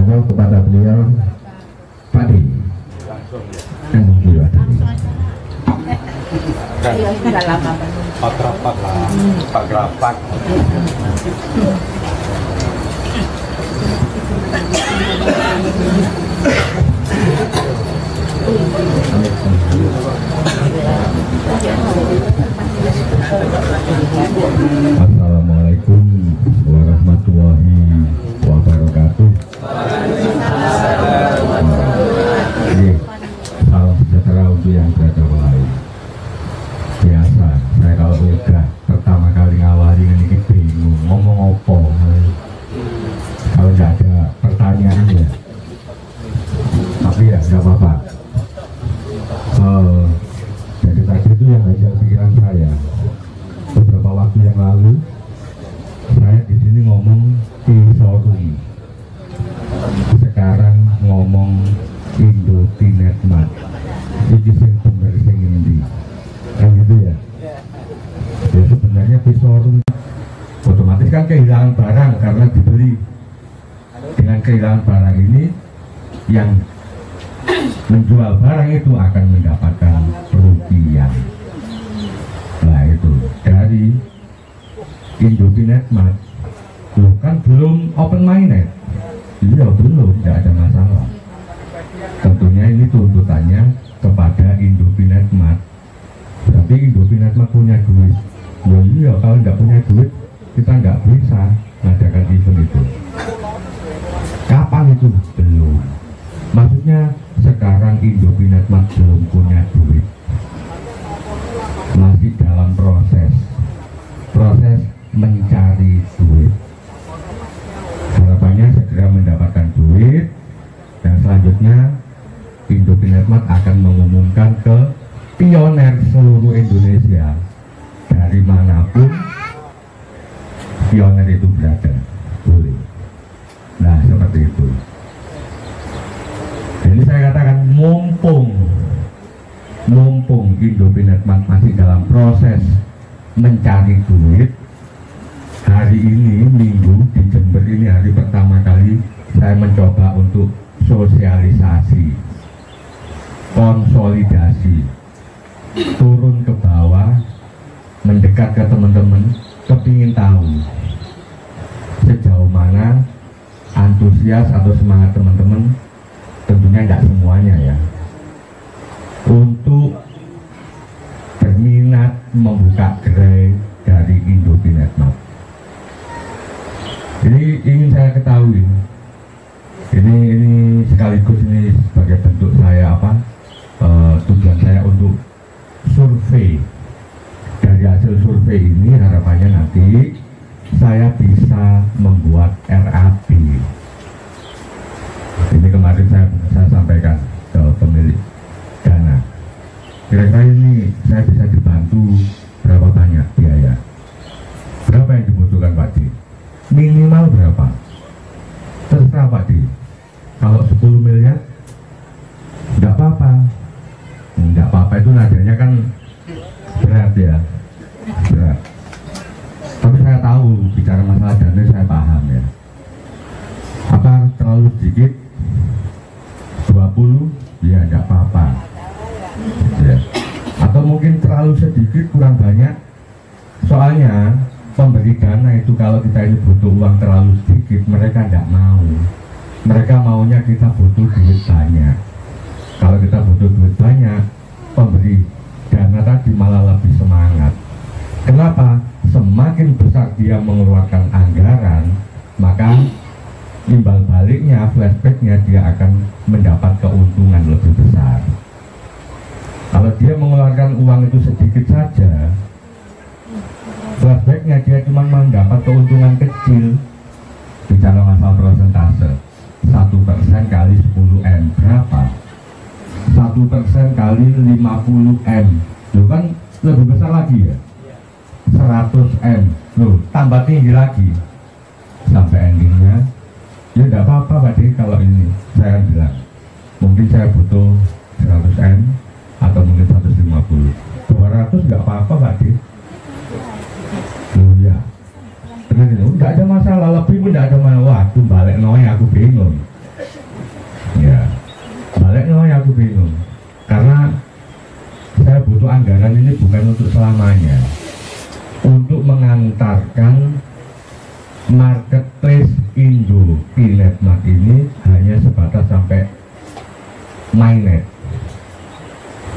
monggo kepada beliau Pak Di. Pak Grapak lah, Pak Grapak. Assalamualaikum warahmatullahi wabarakatuh. Salam sejahtera untuk yang berada lain. Biasa, saya kalau udah pertama kali ngawali ini bingung ngomong apa. Kalau nggak ada pertanyaan ya, tapi ya nggak apa-apa. Jadi tadi itu yang ada pikiran saya. Beberapa waktu yang lalu, saya di sini ngomong Indoforum. Sekarang ngomong Indopinetmat. Ini sing bener sing endi. Kan gitu ya. Ya sebenarnya Indoforum otomatis kan kehilangan barang karena dibeli. Dengan kehilangan barang ini, yang menjual barang itu akan mendapatkan kerugian. Nah itu dari Indopinetmat, kan belum open minded. Iya belum, tidak ada masalah. Tentunya ini tuntutannya kepada Indopinetmat. Berarti Indopinetmat punya duit. Oh iya, kalau nggak punya duit kita nggak bisa mengadakan event itu. Kapan itu? Belum. Maksudnya sekarang Indopinetmat belum punya duit, masih dalam proses mencari duit. Harapannya segera mendapatkan duit, dan selanjutnya Indopinetmat akan mengumumkan ke pioner seluruh Indonesia, dari manapun pioner itu berada, boleh. Nah seperti itu. Jadi saya katakan mumpung Indopinetmat masih dalam proses mencari duit, hari ini Minggu di Jember ini hari pertama kali saya mencoba untuk sosialisasi, konsolidasi, turun ke bawah, mendekat ke teman-teman, kepingin tahu sejauh mana antusias atau semangat teman-teman. Tentunya tidak semuanya ya, untuk berminat membuka gerai dari Indopinetmat. Ini ingin saya ketahui, ini sekaligus ini sebagai bentuk saya tujuan saya untuk survei. Dari hasil survei ini harapannya nanti saya bisa membuat RAB. Ini kemarin saya sampaikan ke pemilik dana. Kira-kira ini saya bisa dibantu berapa banyak biaya? Berapa yang dibutuhkan Pak Di? Minimal berapa? Terserah Pak Di. Kalau 10 miliar, enggak apa-apa. Enggak apa-apa itu nadanya kan berat ya. Berat. Tapi saya tahu bicara masalah dana saya paham ya. Apa terlalu sedikit? 20? Ya enggak apa-apa ya. Atau mungkin terlalu sedikit, kurang banyak. Soalnya pemberi dana itu kalau kita ini butuh uang terlalu sedikit, mereka enggak mau. Mereka maunya kita butuh duit banyak. Kalau kita butuh duit banyak, pemberi dana tadi malah lebih semangat. Kenapa? Semakin besar dia mengeluarkan anggaran, maka imbal baliknya, flashbacknya dia akan mendapat keuntungan lebih besar. Kalau dia mengeluarkan uang itu sedikit saja, flashbacknya dia cuma mendapat keuntungan kecil. Bicara masalah persentase, 1% kali 10M berapa? 1% kali 50M, itu kan lebih besar lagi ya. 100M, loh tambah tinggi lagi sampai endingnya. Ya tidak apa-apa Pak Di, kalau ini saya bilang mungkin saya butuh 100M atau mungkin 150, 200 nggak apa-apa Pak Di. Oh ya, benar itu, nggak ada masalah, lebih pun nggak ada masalah. Waduh balik noy aku bingung. Makanya aku bingung, karena saya butuh anggaran ini bukan untuk selamanya, untuk mengantarkan marketplace Indo Pinetmart ini hanya sebatas sampai mainnet.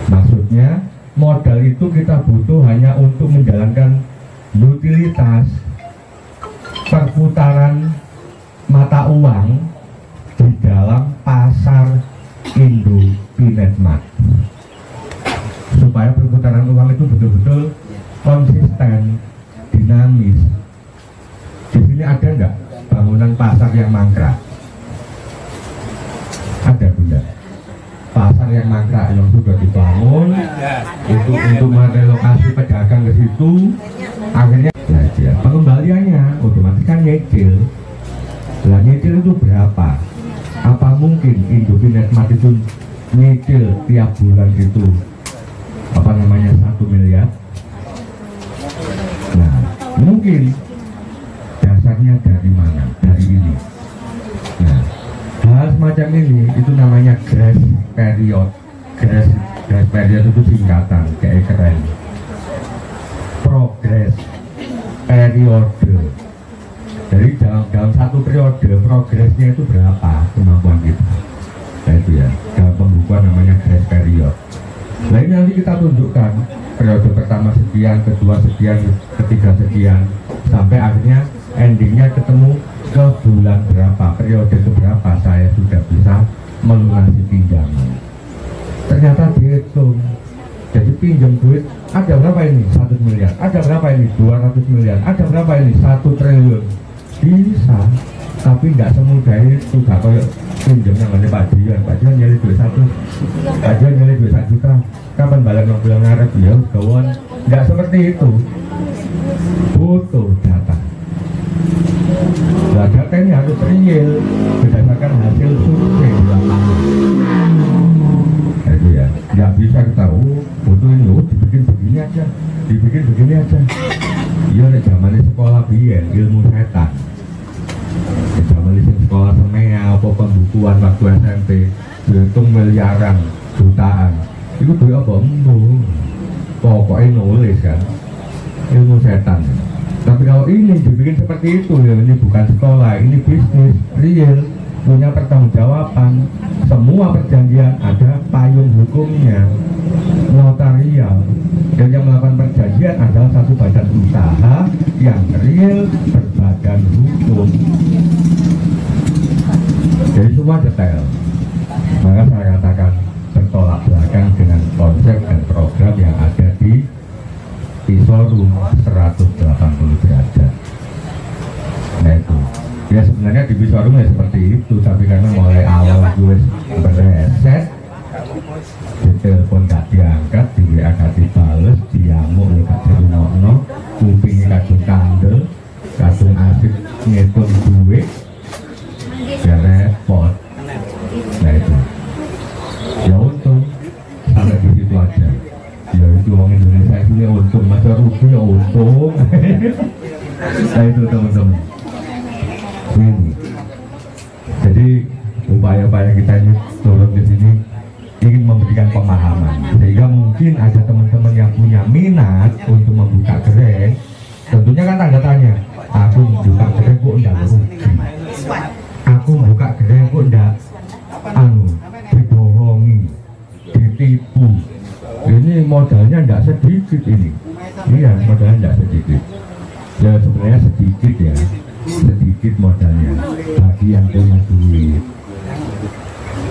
Maksudnya modal itu kita butuh hanya untuk menjalankan utilitas perputaran mata uang di dalam pasar Indo Pinetmart, supaya perputaran uang itu betul-betul konsisten, dinamis. Di sini ada enggak bangunan pasar yang mangkrak? Ada, Bunda. Pasar yang mangkrak yang sudah dibangun untuk merelokasi pedagang ke situ, akhirnya ya, pengembaliannya otomatis kan nyicil. Lah nyicil itu berapa? Apa mungkin Indo Pinetmart itu nyicil tiap bulan itu 1 miliar? Nah, mungkin dasarnya dari mana? Dari ini. Nah, hal semacam ini itu namanya grace period. Grace period itu singkatan, kayak keren. Progress periode. Jadi dalam satu periode progresnya itu berapa kemampuan kita? Nah itu ya, dalam pembukuan namanya grace period. Nah ini nanti kita tunjukkan periode pertama sekian, kedua sekian, ketiga sekian, sampai akhirnya endingnya ketemu ke bulan berapa, periode keberapa saya sudah bisa melunasi pinjaman. Ternyata dihitung. Jadi pinjam duit ada berapa ini? 1 miliar. Ada berapa ini? 200 miliar. Ada berapa ini? 1 triliun. Bisa, tapi nggak semudah itu. Gak kayak pinjamnya nggak Pak Dian nyari duit 1 juta. Kapan balik yang bilang ngarep ya kawan? Nggak seperti itu. Butuh data. Nah, data ini harus real berdasarkan hasil survei di lapangan. Nah, itu ya, nggak bisa kita butuh ini, dibikin begini aja. Iya, nih zamannya sekolah biyen ilmu setan. Zamannya sekolah semea apa pembukuan waktu SMP dihitung miliaran, jutaan. Itu duit apa? Pokoknya nulis kan, ilmu setan. Tapi kalau ini dibikin seperti itu ya, ini bukan sekolah, ini bisnis real, punya pertanggungjawaban. Semua perjanjian ada payung hukumnya, notarial. Dan yang melakukan perjanjian adalah satu badan usaha yang real berbadan hukum. Jadi semua detail. Maka saya katakan bertolak belakang dengan konsep dan program yang ada di Isorum 180 derajat. Nah itu ya, sebenarnya di Isorum ya seperti itu, tapi karena mulai awal gue bereset, di telepon gak diangkat, di WA gak dibales, diamuk ya gak dirunokno, kupingnya kadung kandel, kadung asik ngitung duit, ya repot. Nah itu ya untung sampai di situ aja. Ya itu orang Indonesia ini untung, masa rugi ya untung. Nah itu teman-teman ini. Jadi upaya-upaya kita ini turun di sini ingin memberikan pemahaman, sehingga mungkin ada teman-teman yang punya minat untuk membuka gerai. Tentunya kan tanda tanya, aku buka gerai kok enggak rugi, aku buka gerai kok enggak dibohongi, ditipu. Ini modalnya enggak sedikit ini. Iya, modalnya enggak sedikit. Ya sebenarnya sedikit ya, sedikit modalnya bagi yang punya duit.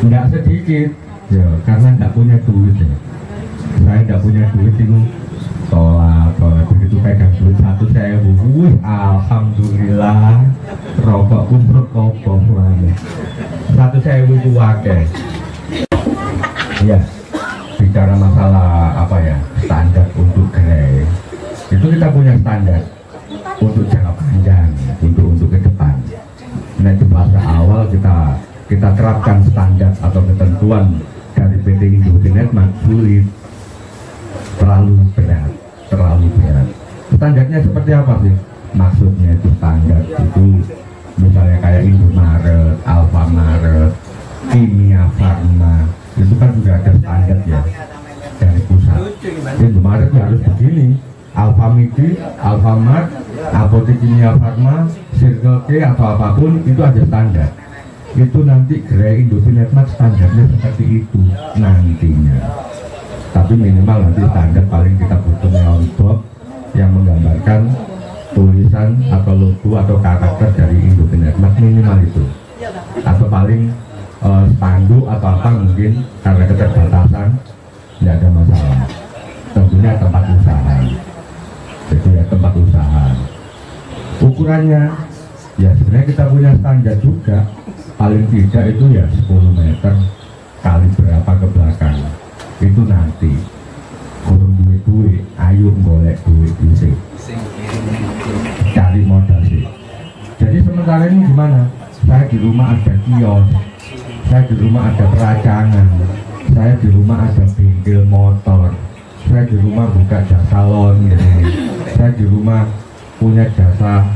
Enggak sedikit ya, karena enggak punya duit ya. Saya enggak punya duit itu tolak begitu pegang duit 1.000, alhamdulillah rokok pun berkopong lagi. 1.000 itu wakil. Ya, bicara masalah apa ya, standar untuk gerai itu kita punya standar untuk jangka panjang, untuk ke depan. Nah di masa awal kita terapkan standar atau ketentuan dari PT Indo Pinetmart sulit, terlalu berat. Standarnya seperti apa sih? Maksudnya itu standar itu misalnya kayak Indomaret, Alfamaret, Kimia Farma, itu kan sudah ada standar ya dari pusat. Indomaret ya harus begini. Alfamidi, Alfamart, Apotek Kimia Farma, Circle K atau apapun itu ada standar. Itu nanti gerai Indomaret standarnya seperti itu nantinya. Tapi minimal nanti standar paling kita butuh neon box yang menggambarkan tulisan atau logo atau karakter dari Indomaret minimal itu. Atau paling spanduk atau apa mungkin karena keterbatasan tidak ada masalah. Tentunya tempat usaha. Itu ya tempat usaha. Ukurannya ya sebenarnya kita punya standar juga. Paling tidak itu ya 10 meter kali berapa ke belakang. Itu nanti kurang duit ayo golek duit sih. Cari modal sih. Jadi sementara ini gimana? Saya di rumah ada kios, saya di rumah ada peracangan, saya di rumah ada bengkel motor, saya di rumah buka jasa salon gitu. Saya di rumah punya jasa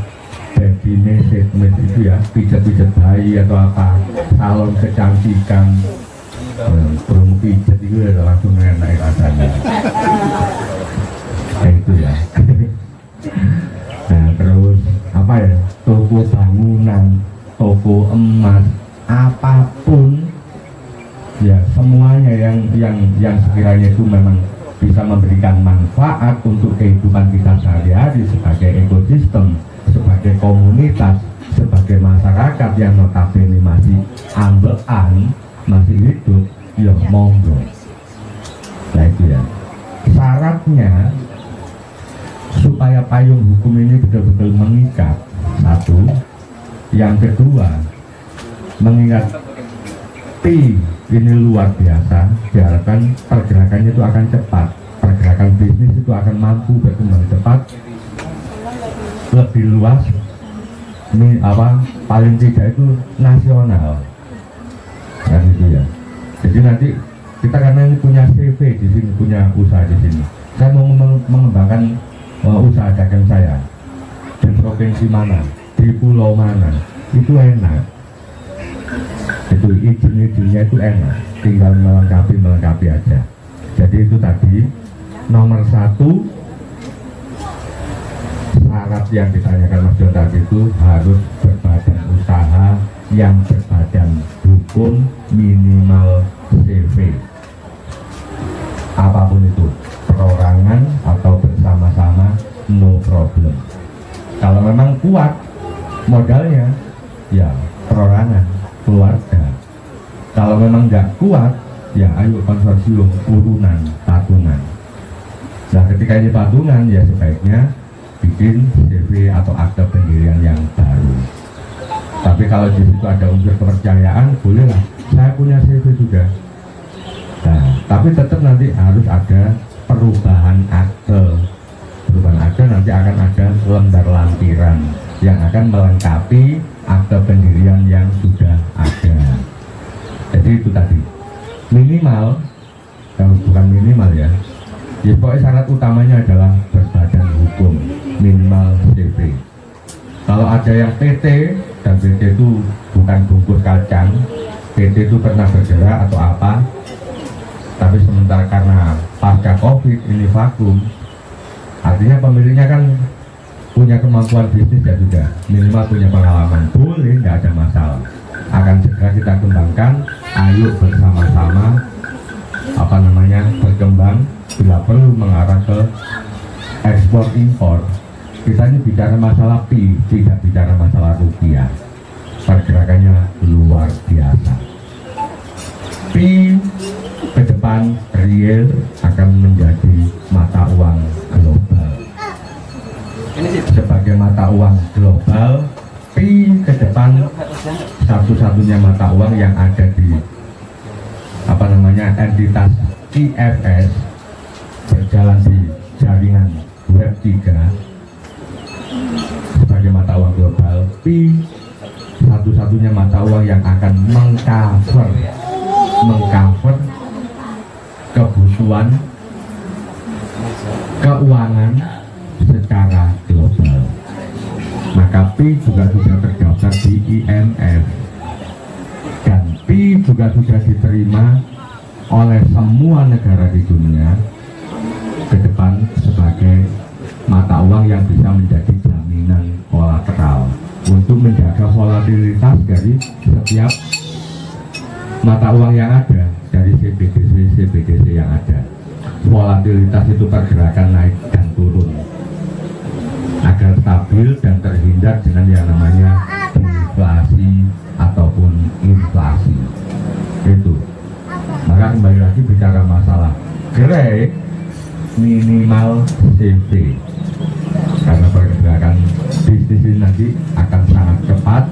baby treatment itu ya, pijat-pijat bayi atau apa, salon kecantikan, promo pijat itu udah langsung enak rasanya. Kayak itu ya. Nah terus apa ya, toko bangunan, toko emas, apapun ya semuanya yang sekiranya itu memang bisa memberikan manfaat untuk kehidupan kita sehari-hari sebagai ekosistem, sebagai komunitas, sebagai masyarakat yang notabene masih ambekan, masih hidup, ya monggo. Nah itu ya. Syaratnya supaya payung hukum ini betul-betul mengikat, satu. Yang kedua, mengingat P ini luar biasa, diharapkan pergerakannya itu akan cepat, pergerakan bisnis itu akan mampu berkembang cepat, lebih luas, paling tidak itu nasional, kan itu ya. Jadi nanti kita karena ini punya CV di sini, punya usaha di sini, saya mau mengembangkan usaha dagang saya di provinsi mana, di pulau mana, itu enak. Itu izin-izinnya itu enak, tinggal melengkapi aja. Jadi itu tadi nomor 1 syarat yang ditanyakan Mas John tadi itu harus berbadan usaha yang berbadan hukum, minimal CV. Apapun itu, perorangan atau bersama-sama, no problem. Kalau memang kuat modalnya, ya perorangan, keluarga. Kalau memang nggak kuat, ya ayo konsorsium, urunan, patungan. Nah ketika ini patungan, ya sebaiknya bikin CV atau akte pendirian yang baru. Tapi kalau di situ ada unsur kepercayaan, bolehlah. Saya punya CV juga. Nah, tapi tetap nanti harus ada perubahan akte. Perubahan akte nanti akan ada lembar lampiran yang akan melengkapi akte pendirian yang sudah ada. Jadi itu tadi minimal, kalau bukan minimal ya pokoknya syarat utamanya adalah berbadan hukum, minimal CV. Kalau ada yang PT dan PT itu bukan bungkus kacang, PT itu pernah bergerak atau apa, tapi sementara karena pasca COVID ini vakum, artinya pemiliknya kan punya kemampuan bisnis ya sudah, minimal punya pengalaman, boleh, tidak ada masalah. Akan segera kita kembangkan, ayo bersama-sama berkembang, bila perlu mengarah ke ekspor impor. Kita ini bicara masalah pi, tidak bicara masalah rupiah. Pergerakannya luar biasa. Pi ke depan real akan menjadi mata uang global. Sebagai mata uang global, pi ke depan satu-satunya mata uang yang ada di entitas IFS, berjalan di jaringan web 3 sebagai mata uang global. Pi satu-satunya mata uang yang akan mengcover kebutuhan keuangan secara global. Maka Pi juga sudah terdaftar di IMF dan Pi juga sudah diterima oleh semua negara di dunia ke depan sebagai mata uang yang bisa menjadi jaminan kolateral untuk menjaga volatilitas dari setiap mata uang yang ada, dari CBDC yang ada. Volatilitas itu pergerakan naik dan turun agar stabil dan terhindar dengan yang namanya deflasi ataupun inflasi. Itu. Maka kembali lagi bicara masalah grade minimal CV, karena pergerakan bisnis ini nanti akan sangat cepat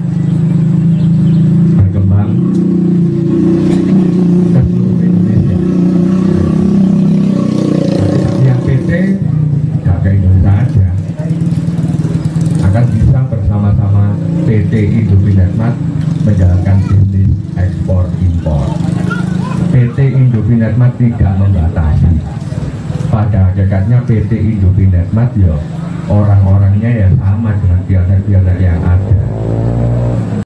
berkembang ke seluruh Indonesia. Tapi yang PT jaga Indonesia aja akan bisa bersama-sama PT Indovinetmat menjalankan bisnis ekspor impor. PT Indovinetmat tidak membatasi. Pada hakikatnya PT Indovinetmat ya orang-orangnya ya sama dengan pionir-pionir yang ada.